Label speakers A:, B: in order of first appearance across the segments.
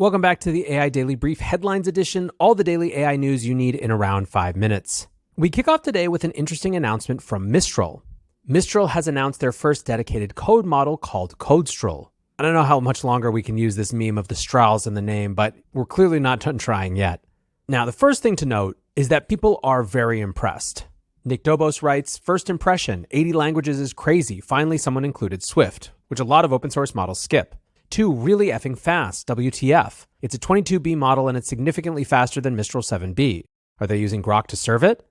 A: Welcome back to the AI Daily Brief Headlines Edition, all the daily AI news you need in around 5 minutes. We kick off today with an interesting announcement from Mistral. Mistral has announced their first dedicated code model called CodeStrol. I don't know how much longer we can use this meme of the Strals in the name, but we're clearly not done trying yet. Now, the first thing to note is that people are very impressed. Nick Dobos writes, first impression, 80 languages is crazy. Finally, someone included Swift, which a lot of open source models skip. 2, really effing fast, WTF. It's a 22B model and it's significantly faster than Mistral 7B. Are they using Grok to serve it?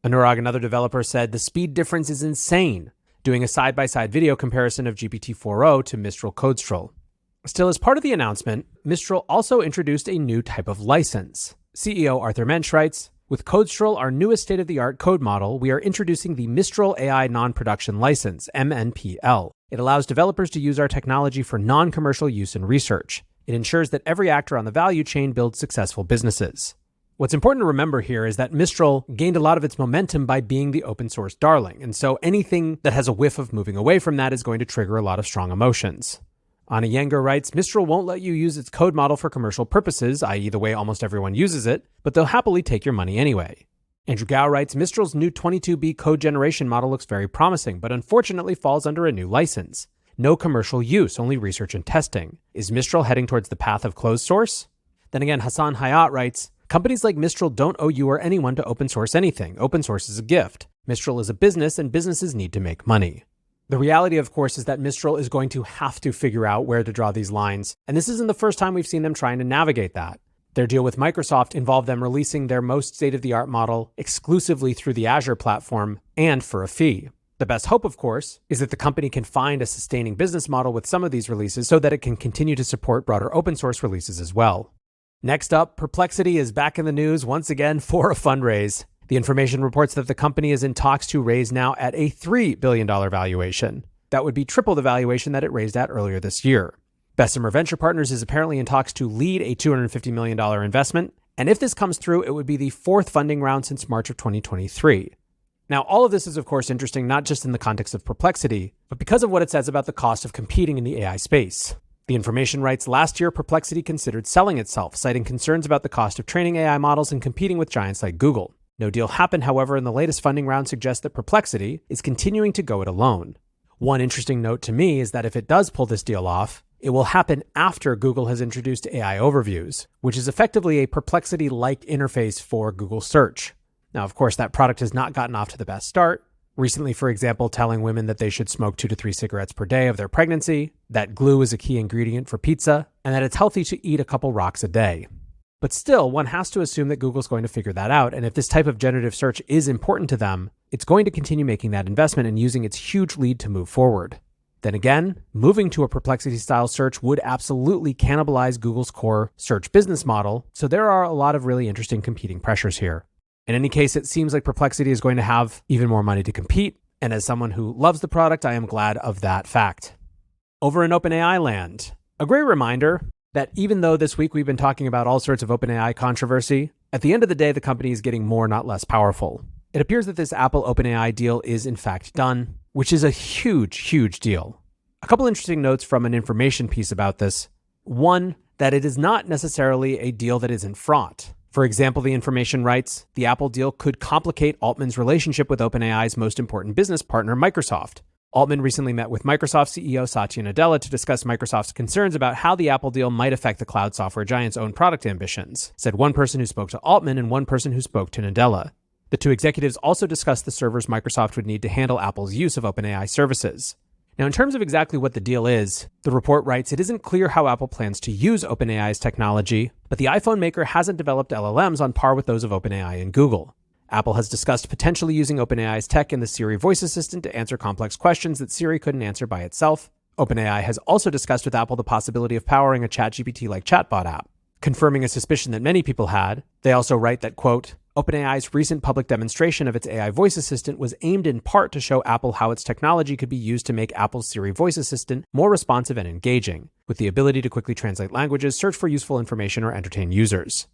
A: Anurag, another developer, said the speed difference is insane, doing a side-by-side video comparison of GPT-4o to Mistral CodeStrol. Still, as part of the announcement, Mistral also introduced a new type of license. CEO Arthur Mensch writes, with CodeStrol, our newest state-of-the-art code model, we are introducing the Mistral AI Non-Production License, MNPL. It allows developers to use our technology for non-commercial use and research. It ensures that every actor on the value chain builds successful businesses. What's important to remember here is that Mistral gained a lot of its momentum by being the open source darling, and so anything that has a whiff of moving away from that is going to trigger a lot of strong emotions. Anna Yenger writes, Mistral won't let you use its code model for commercial purposes, i.e. the way almost everyone uses it, but they'll happily take your money anyway. Andrew Gao writes, Mistral's new 22B code generation model looks very promising, but unfortunately falls under a new license. No commercial use, only research and testing. Is Mistral heading towards the path of closed source? Then again, Hassan Hayat writes, companies like Mistral don't owe you or anyone to open source anything. Open source is a gift. Mistral is a business and businesses need to make money. The reality, of course, is that Mistral is going to have to figure out where to draw these lines, and this isn't the first time we've seen them trying to navigate that. Their deal with Microsoft involved them releasing their most state-of-the-art model exclusively through the Azure platform and for a fee. The best hope, of course, is that the company can find a sustaining business model with some of these releases so that it can continue to support broader open source releases as well. Next up, Perplexity is back in the news once again for a fundraise. The information reports that the company is in talks to raise now at a $3 billion valuation. That would be triple the valuation that it raised at earlier this year. Bessemer Venture Partners is apparently in talks to lead a $250 million investment, and if this comes through, it would be the fourth funding round since March of 2023. Now, all of this is, of course, interesting not just in the context of Perplexity, but because of what it says about the cost of competing in the AI space. The information writes, last year, Perplexity considered selling itself, citing concerns about the cost of training AI models and competing with giants like Google. No deal happened, however, and the latest funding round suggests that Perplexity is continuing to go it alone. One interesting note to me is that if it does pull this deal off, it will happen after Google has introduced AI Overviews, which is effectively a Perplexity-like interface for Google Search. Now, of course, that product has not gotten off to the best start. Recently, for example, telling women that they should smoke 2 to 3 cigarettes per day of their pregnancy, that glue is a key ingredient for pizza, and that it's healthy to eat a couple rocks a day. But still, one has to assume that Google's going to figure that out, and if this type of generative search is important to them, it's going to continue making that investment and using its huge lead to move forward. Then again, moving to a Perplexity-style search would absolutely cannibalize Google's core search business model, so there are a lot of really interesting competing pressures here. In any case, it seems like Perplexity is going to have even more money to compete, and as someone who loves the product, I am glad of that fact. Over in OpenAI land, a great reminder that even though this week we've been talking about all sorts of OpenAI controversy, at the end of the day, the company is getting more, not less powerful. It appears that this Apple OpenAI deal is in fact done, which is a huge, huge deal. A couple interesting notes from an information piece about this. One, that it is not necessarily a deal that isn't fraught. For example, the information writes, the Apple deal could complicate Altman's relationship with OpenAI's most important business partner, Microsoft. Altman recently met with Microsoft CEO Satya Nadella to discuss Microsoft's concerns about how the Apple deal might affect the cloud software giant's own product ambitions, said one person who spoke to Altman and one person who spoke to Nadella. The two executives also discussed the servers Microsoft would need to handle Apple's use of OpenAI services. Now, in terms of exactly what the deal is, the report writes, it isn't clear how Apple plans to use OpenAI's technology, but the iPhone maker hasn't developed LLMs on par with those of OpenAI and Google. Apple has discussed potentially using OpenAI's tech in the Siri voice assistant to answer complex questions that Siri couldn't answer by itself. OpenAI has also discussed with Apple the possibility of powering a ChatGPT-like chatbot app. Confirming a suspicion that many people had, they also write that, quote, OpenAI's recent public demonstration of its AI voice assistant was aimed in part to show Apple how its technology could be used to make Apple's Siri voice assistant more responsive and engaging, with the ability to quickly translate languages, search for useful information, or entertain users.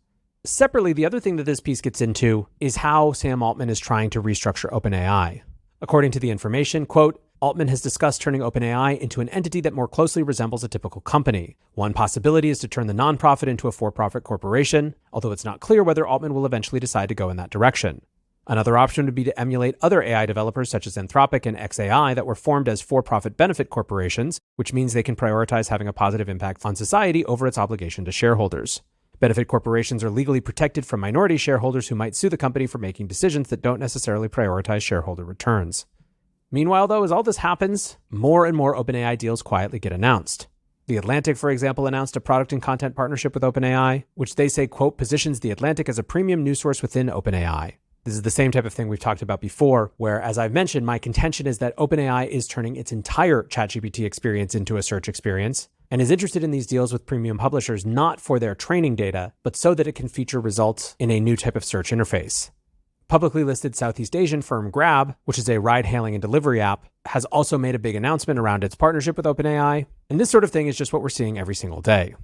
A: Separately, the other thing that this piece gets into is how Sam Altman is trying to restructure OpenAI. According to the information, quote, Altman has discussed turning OpenAI into an entity that more closely resembles a typical company. One possibility is to turn the nonprofit into a for-profit corporation, although it's not clear whether Altman will eventually decide to go in that direction. Another option would be to emulate other AI developers such as Anthropic and xAI that were formed as for-profit benefit corporations, which means they can prioritize having a positive impact on society over its obligation to shareholders. Benefit corporations are legally protected from minority shareholders who might sue the company for making decisions that don't necessarily prioritize shareholder returns. Meanwhile, though, as all this happens, more and more OpenAI deals quietly get announced. The Atlantic, for example, announced a product and content partnership with OpenAI, which they say, quote, positions The Atlantic as a premium news source within OpenAI. This is the same type of thing we've talked about before, where, as I've mentioned, my contention is that OpenAI is turning its entire ChatGPT experience into a search experience, and is interested in these deals with premium publishers not for their training data, but so that it can feature results in a new type of search interface. Publicly listed Southeast Asian firm Grab, which is a ride-hailing and delivery app, has also made a big announcement around its partnership with OpenAI, and this sort of thing is just what we're seeing every single day.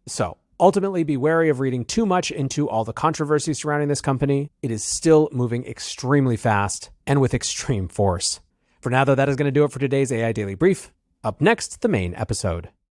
A: So, ultimately, be wary of reading too much into all the controversy surrounding this company. It is still moving extremely fast and with extreme force. For now, though, that is going to do it for today's AI Daily Brief. Up next, the main episode.